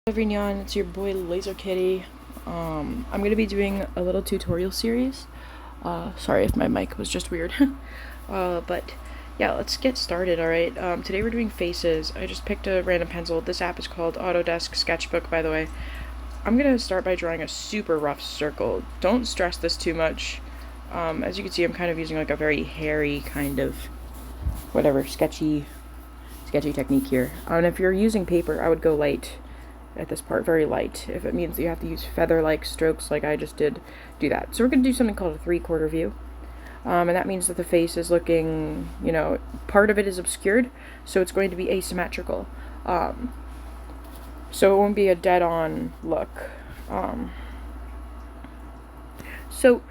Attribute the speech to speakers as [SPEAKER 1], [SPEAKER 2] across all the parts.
[SPEAKER 1] Everyone, it's your boy Laser Kitty. I'm gonna be doing a little tutorial series. Sorry if my mic was just weird. But yeah, let's get started, alright? Today we're doing faces. I just picked a random pencil. This app is called Autodesk Sketchbook, by the way. I'm gonna start by drawing a super rough circle. Don't stress this too much. As you can see, I'm kind of using like a very hairy kind of whatever, sketchy technique here. And if you're using paper, I would go light at this part, very light. If it means that you have to use feather-like strokes like I just did, do that. So we're going to do something called a 3/4 view. And that means that the face is looking, part of it is obscured, so it's going to be asymmetrical. So it won't be a dead-on look. So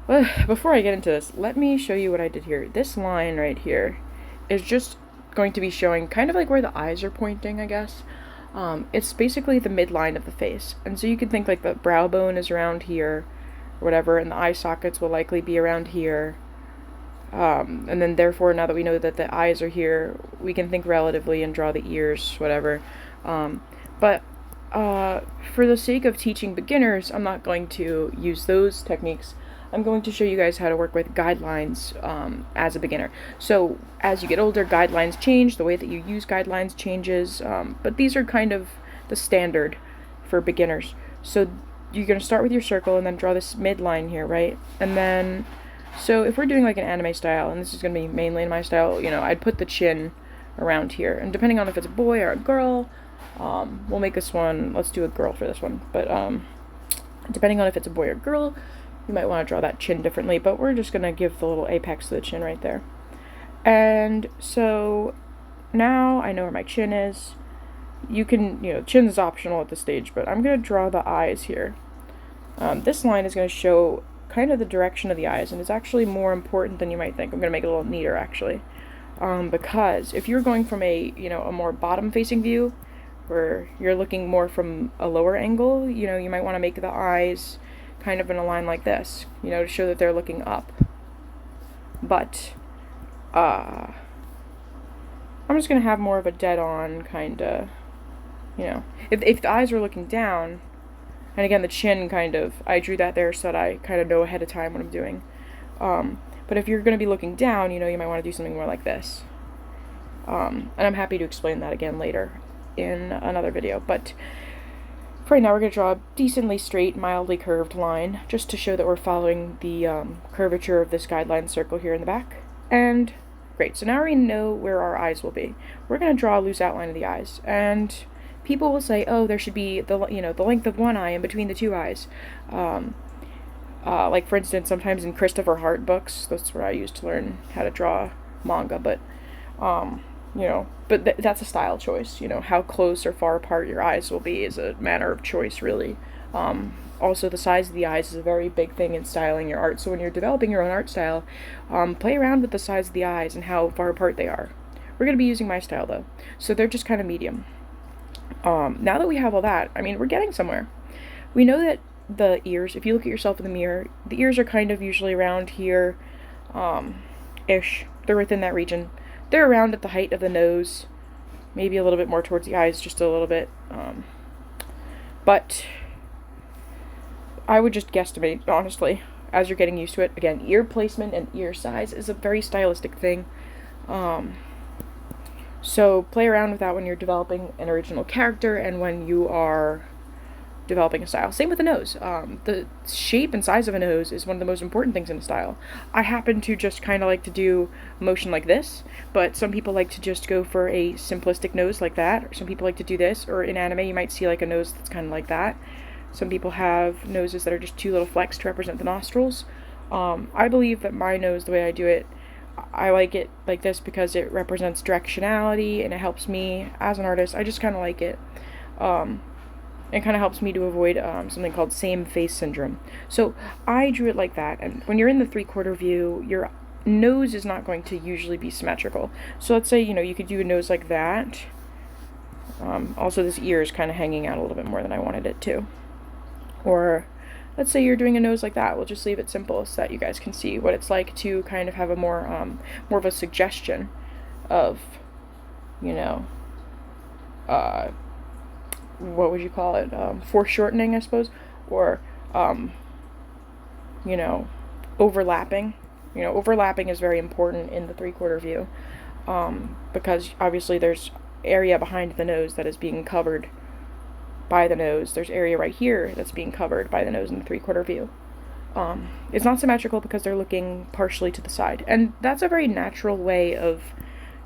[SPEAKER 1] before I get into this, let me show you what I did here. This line right here is just going to be showing kind of like where the eyes are pointing, I guess. It's basically the midline of the face, and so you can think like the brow bone is around here, or whatever, and the eye sockets will likely be around here. And then therefore, now that we know that the eyes are here, we can think relatively and draw the ears, whatever. But for the sake of teaching beginners, I'm not going to use those techniques. I'm going to show you guys how to work with guidelines as a beginner. So as you get older, guidelines change, the way that you use guidelines changes, but these are kind of the standard for beginners. So you're going to start with your circle and then draw this midline here, right? And then, so if we're doing like an anime style, and this is going to be mainly in my style, I'd put the chin around here. And depending on if it's a boy or a girl, we'll make this one, let's do a girl for this one, but depending on if it's a boy or girl, you might want to draw that chin differently, but we're just going to give the little apex to the chin right there. And so now I know where my chin is. You can, chin is optional at this stage, but I'm going to draw the eyes here. This line is going to show kind of the direction of the eyes, and it's actually more important than you might think. I'm going to make it a little neater, actually. Because if you're going from a more bottom-facing view, where you're looking more from a lower angle, you might want to make the eyes kind of in a line like this, to show that they're looking up. But, I'm just going to have more of a dead-on kind of, if the eyes are looking down, and again, the chin kind of, I drew that there so that I kind of know ahead of time what I'm doing. But if you're going to be looking down, you might want to do something more like this. And I'm happy to explain that again later in another video, but for right now, we're going to draw a decently straight, mildly curved line, just to show that we're following the curvature of this guideline circle here in the back. And great, so now we know where our eyes will be. We're going to draw a loose outline of the eyes, and people will say, oh, there should be the length of one eye in between the two eyes. Like for instance, sometimes in Christopher Hart books, that's where I used to learn how to draw manga, but that's a style choice. How close or far apart your eyes will be is a matter of choice, really. Also, the size of the eyes is a very big thing in styling your art. So when you're developing your own art style, play around with the size of the eyes and how far apart they are. We're going to be using my style, though. So they're just kind of medium. Now that we have all that, we're getting somewhere. We know that the ears, if you look at yourself in the mirror, the ears are kind of usually around here, ish. They're within that region. They're around at the height of the nose, maybe a little bit more towards the eyes, just a little bit. But I would just guesstimate, honestly, as you're getting used to it. Again, ear placement and ear size is a very stylistic thing. So play around with that when you're developing an original character and when you are developing a style. Same with the nose. The shape and size of a nose is one of the most important things in a style. I happen to just kind of like to do motion like this, but some people like to just go for a simplistic nose like that, or some people like to do this, or in anime you might see like a nose that's kind of like that. Some people have noses that are just two little flecks to represent the nostrils. I believe that my nose, the way I do it, I like it like this because it represents directionality and it helps me as an artist. I just kind of like it. It kind of helps me to avoid something called same face syndrome. So I drew it like that, and when you're in the 3/4 view, your nose is not going to usually be symmetrical. So let's say, you could do a nose like that. Also, this ear is kind of hanging out a little bit more than I wanted it to. Or let's say you're doing a nose like that. We'll just leave it simple so that you guys can see what it's like to kind of have a more of a suggestion of, what would you call it, foreshortening, I suppose, or, you know, overlapping. You know, overlapping is very important in the three-quarter view, because obviously there's area behind the nose that is being covered by the nose. There's area right here that's being covered by the nose in the three-quarter view. It's not symmetrical because they're looking partially to the side, and that's a very natural way of,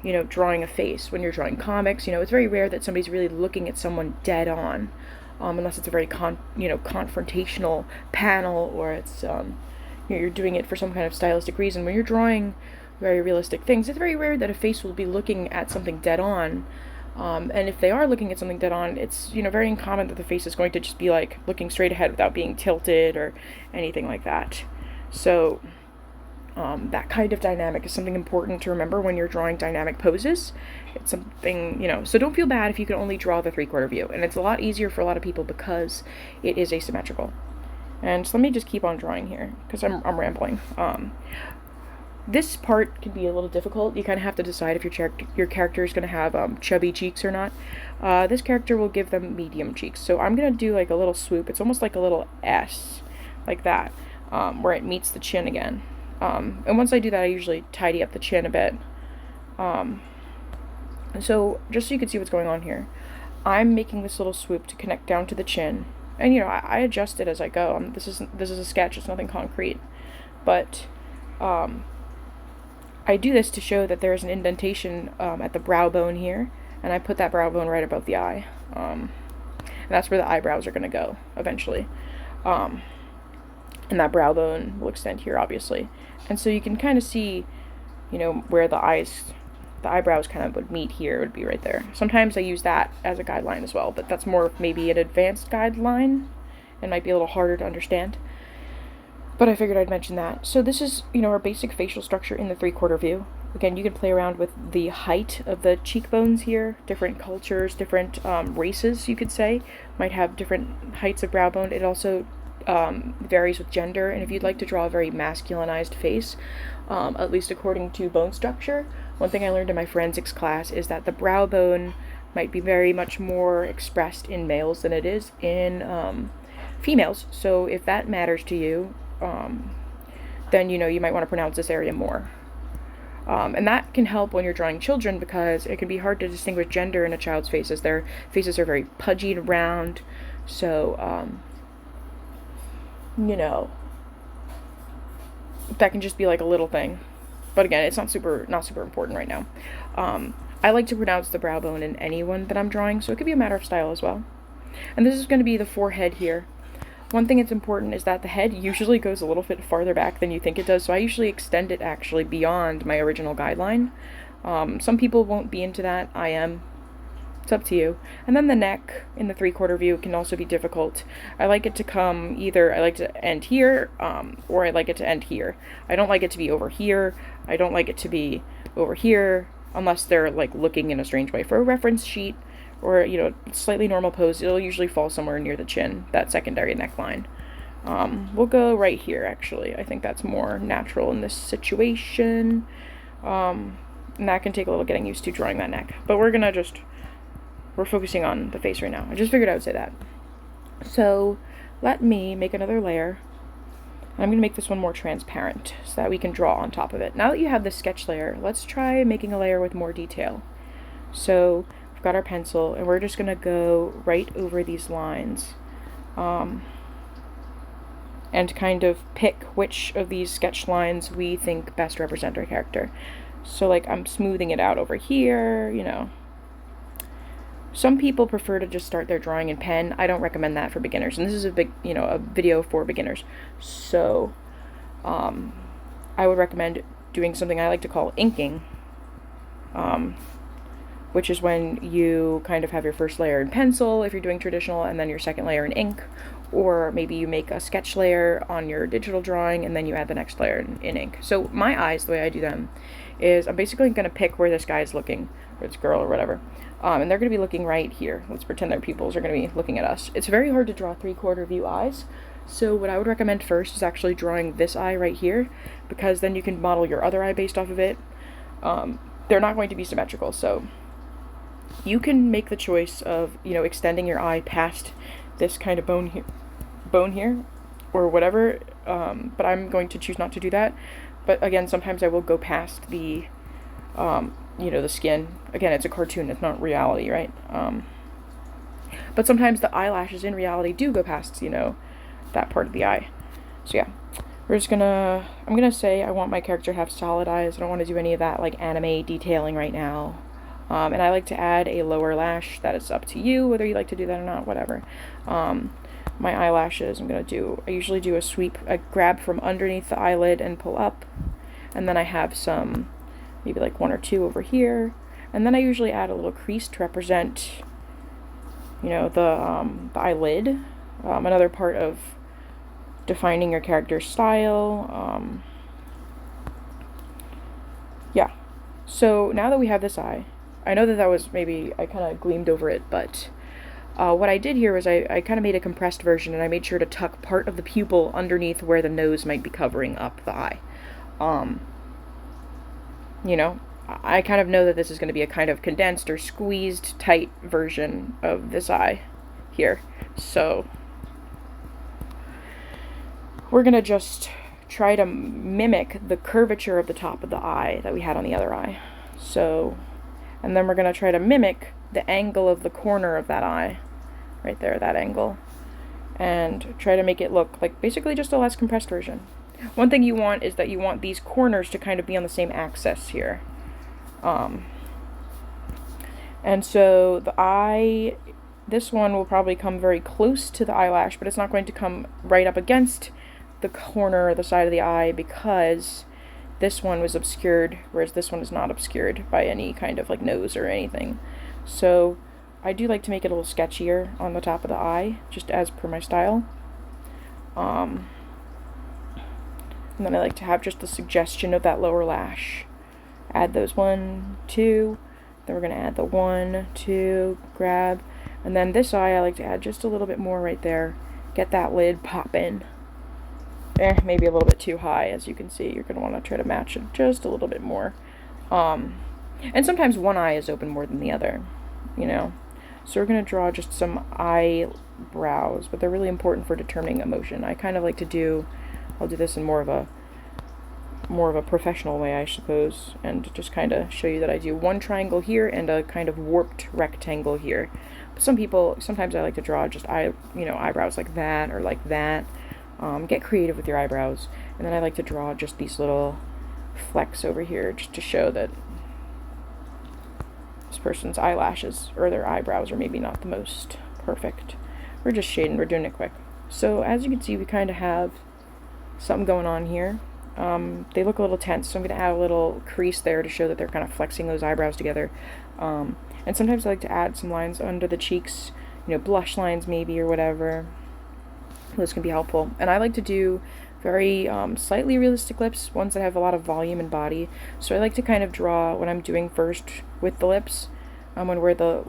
[SPEAKER 1] you know, drawing a face. When you're drawing comics, you know, it's very rare that somebody's really looking at someone dead on, unless it's a very confrontational panel, or it's you know, you're doing it for some kind of stylistic reason. When you're drawing very realistic things, it's very rare that a face will be looking at something dead on. And if they are looking at something dead on, it's, you know, very uncommon that the face is going to just be like looking straight ahead without being tilted or anything like that. So that kind of dynamic is something important to remember when you're drawing dynamic poses. It's something, you know, so don't feel bad if you can only draw the three-quarter view. And it's a lot easier for a lot of people because it is asymmetrical. And so let me just keep on drawing here because I'm rambling. This part can be a little difficult. You kind of have to decide if your character is going to have chubby cheeks or not. This character will give them medium cheeks. So I'm going to do like a little swoop. It's almost like a little S, like that, where it meets the chin again. And once I do that, I usually tidy up the chin a bit. So just so you can see what's going on here, I'm making this little swoop to connect down to the chin. And, you know, I adjust it as I go. This is a sketch. It's nothing concrete. But I do this to show that there is an indentation at the brow bone here. And I put that brow bone right above the eye. And that's where the eyebrows are going to go eventually. And that brow bone will extend here, obviously. And so you can kind of see, you know, where the eyebrows kind of would meet here, would be right there. Sometimes I use that as a guideline as well, but that's more of maybe an advanced guideline and might be a little harder to understand. But I figured I'd mention that. So this is, you know, our basic facial structure in the three-quarter view. Again, you can play around with the height of the cheekbones here. Different cultures, different races, you could say, might have different heights of brow bone. It also varies with gender, and if you'd like to draw a very masculinized face, at least according to bone structure, one thing I learned in my forensics class is that the brow bone might be very much more expressed in males than it is in females. So if that matters to you, then, you know, you might want to pronounce this area more. And that can help when you're drawing children, because it can be hard to distinguish gender in a child's faces. Their faces are very pudgy and round, so you know, that can just be like a little thing. But again, it's not super important right now. I like to pronounce the brow bone in anyone that I'm drawing, so it could be a matter of style as well. And this is going to be the forehead here. One thing that's important is that the head usually goes a little bit farther back than you think it does, so I usually extend it actually beyond my original guideline. Some people won't be into that. I am. It's up to you. And then the neck in the three-quarter view can also be difficult. I like it to come either, I like to end here, or I like it to end here. I don't like it to be over here. I don't like it to be over here, unless they're like looking in a strange way. For a reference sheet, or, you know, slightly normal pose, it'll usually fall somewhere near the chin, that secondary neckline. We'll go right here, actually. I think that's more natural in this situation. And that can take a little getting used to, drawing that neck. But we're focusing on the face right now. I just figured I would say that. So let me make another layer. I'm going to make this one more transparent so that we can draw on top of it. Now that you have the sketch layer, let's try making a layer with more detail. So we've got our pencil, and we're just going to go right over these lines and kind of pick which of these sketch lines we think best represent our character. So like I'm smoothing it out over here, you know. Some people prefer to just start their drawing in pen. I don't recommend that for beginners, and this is a video for beginners. So I would recommend doing something I like to call inking, which is when you kind of have your first layer in pencil if you're doing traditional, and then your second layer in ink, or maybe you make a sketch layer on your digital drawing and then you add the next layer in ink. So my eyes, the way I do them is I'm basically going to pick where this guy is looking, or this girl or whatever. And they're going to be looking right here. Let's pretend their pupils are going to be looking at us. It's very hard to draw three-quarter view eyes, so what I would recommend first is actually drawing this eye right here, because then you can model your other eye based off of it. They're not going to be symmetrical, so You can make the choice of, you know, extending your eye past this kind of bone here, or whatever, but I'm going to choose not to do that. But again, sometimes I will go past the, you know, the skin. Again, it's a cartoon, it's not reality, right? But sometimes the eyelashes in reality do go past, you know, that part of the eye. So yeah, I'm gonna say I want my character to have solid eyes. I don't want to do any of that like anime detailing right now. And I like to add a lower lash. That is up to you, whether you like to do that or not, whatever. My eyelashes, I usually do a sweep, a grab from underneath the eyelid and pull up. And then I have some, maybe like 1 or 2 over here. And then I usually add a little crease to represent, you know, the eyelid. Another part of defining your character's style. Yeah. So now that we have this eye, I know that was maybe, I kind of gleamed over it, but what I did here was I kind of made a compressed version, and I made sure to tuck part of the pupil underneath where the nose might be covering up the eye. You know, I kind of know that this is going to be a kind of condensed or squeezed tight version of this eye here. So we're going to just try to mimic the curvature of the top of the eye that we had on the other eye. So, and then we're going to try to mimic the angle of the corner of that eye, right there, that angle, and try to make it look like basically just a less compressed version. One thing you want is that you want these corners to kind of be on the same axis here. And so the eye, this one will probably come very close to the eyelash, but it's not going to come right up against the corner or the side of the eye, because this one was obscured, whereas this one is not obscured by any kind of like nose or anything. So I do like to make it a little sketchier on the top of the eye, just as per my style. And then I like to have just the suggestion of that lower lash. Add those 1, 2, then we're going to add the 1, 2, grab, and then this eye I like to add just a little bit more right there. Get that lid poppin'. Maybe a little bit too high, as you can see. You're going to want to try to match it just a little bit more. And sometimes one eye is open more than the other, you know. So we're going to draw just some eyebrows, but they're really important for determining emotion. I kind of like to do, I'll do this in more of a professional way, I suppose, and just kind of show you that I do one triangle here and a kind of warped rectangle here. But sometimes I like to draw just eyebrows like that or like that. Get creative with your eyebrows. And then I like to draw just these little flecks over here just to show that this person's eyelashes or their eyebrows are maybe not the most perfect. We're just shading, we're doing it quick. So as you can see, we kind of have something going on here. They look a little tense, so I'm going to add a little crease there to show that they're kind of flexing those eyebrows together. And sometimes I like to add some lines under the cheeks, you know, blush lines maybe or whatever. Those can be helpful. And I like to do very slightly realistic lips, ones that have a lot of volume and body. So I like to kind of draw what I'm doing first with the lips, and where the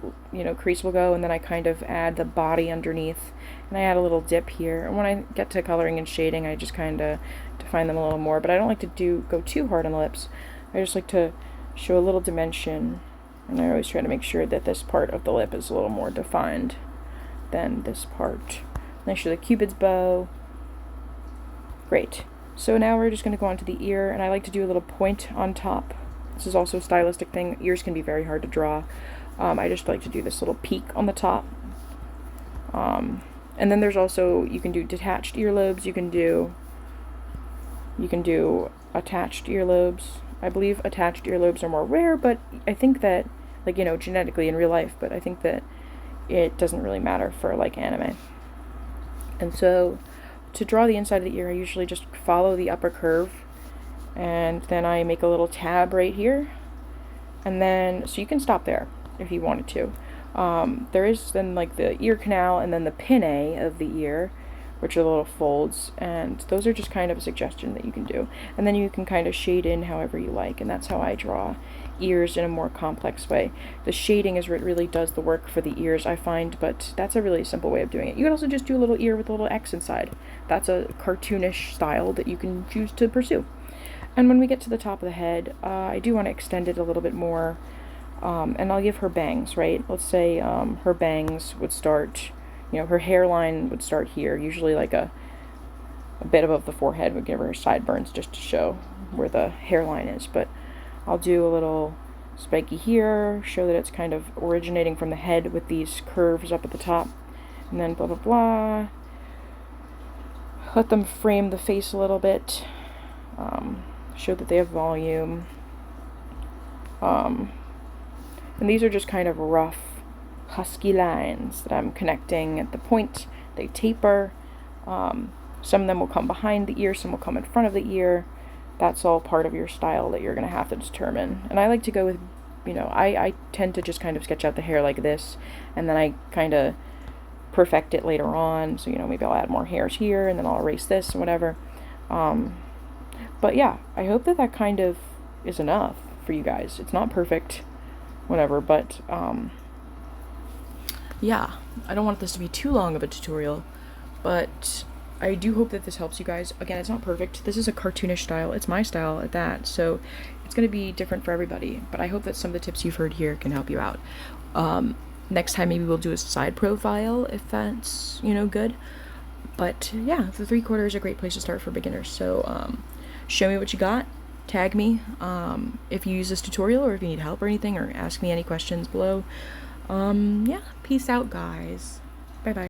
[SPEAKER 1] crease will go, and then I kind of add the body underneath, and I add a little dip here. And when I get to coloring and shading, I just kind of define them a little more. But I don't like to go too hard on the lips. I just like to show a little dimension, and I always try to make sure that this part of the lip is a little more defined than this part. And I show the Cupid's bow. Great. So now we're just going to go on to the ear, and I like to do a little point on top. This is also a stylistic thing. Ears can be very hard to draw. I just like to do this little peak on the top. And then there's also, you can do detached earlobes, you can do attached earlobes. I believe attached earlobes are more rare, but I think that, like, genetically in real life, but I think that it doesn't really matter for, like, anime. And so, to draw the inside of the ear, I usually just follow the upper curve, and then I make a little tab right here, and then, so you can stop there if you wanted to. There is then, like, the ear canal, and then the pinnae of the ear, which are little folds, and those are just kind of a suggestion that you can do. And then you can kind of shade in however you like, and that's how I draw ears in a more complex way. The shading is what really does the work for the ears, I find, but that's a really simple way of doing it. You can also just do a little ear with a little X inside. That's a cartoonish style that you can choose to pursue. And when we get to the top of the head, I do want to extend it a little bit more. And I'll give her bangs, right? Let's say her bangs would start, her hairline would start here, usually like a bit above the forehead. Would give her sideburns just to show where the hairline is. But I'll do a little spiky here, show that it's kind of originating from the head with these curves up at the top, and then blah blah blah. Let them frame the face a little bit, show that they have volume. And these are just kind of rough, husky lines that I'm connecting at the point. They taper. Some of them will come behind the ear, some will come in front of the ear. That's all part of your style that you're going to have to determine. And I like to go with, I tend to just kind of sketch out the hair like this, and then I kind of perfect it later on. So, maybe I'll add more hairs here, and then I'll erase this and whatever. But yeah, I hope that kind of is enough for you guys. It's not perfect, whatever, but yeah, I don't want this to be too long of a tutorial, but I do hope that this helps you guys. Again, it's not perfect. This is a cartoonish style. It's my style at that, so it's going to be different for everybody, but I hope that some of the tips you've heard here can help you out. Next time maybe we'll do a side profile if that's, good. But yeah, the 3/4 is a great place to start for beginners. So show me what you got. Tag me if you use this tutorial, or if you need help or anything, or ask me any questions below. Yeah, peace out, guys. Bye bye.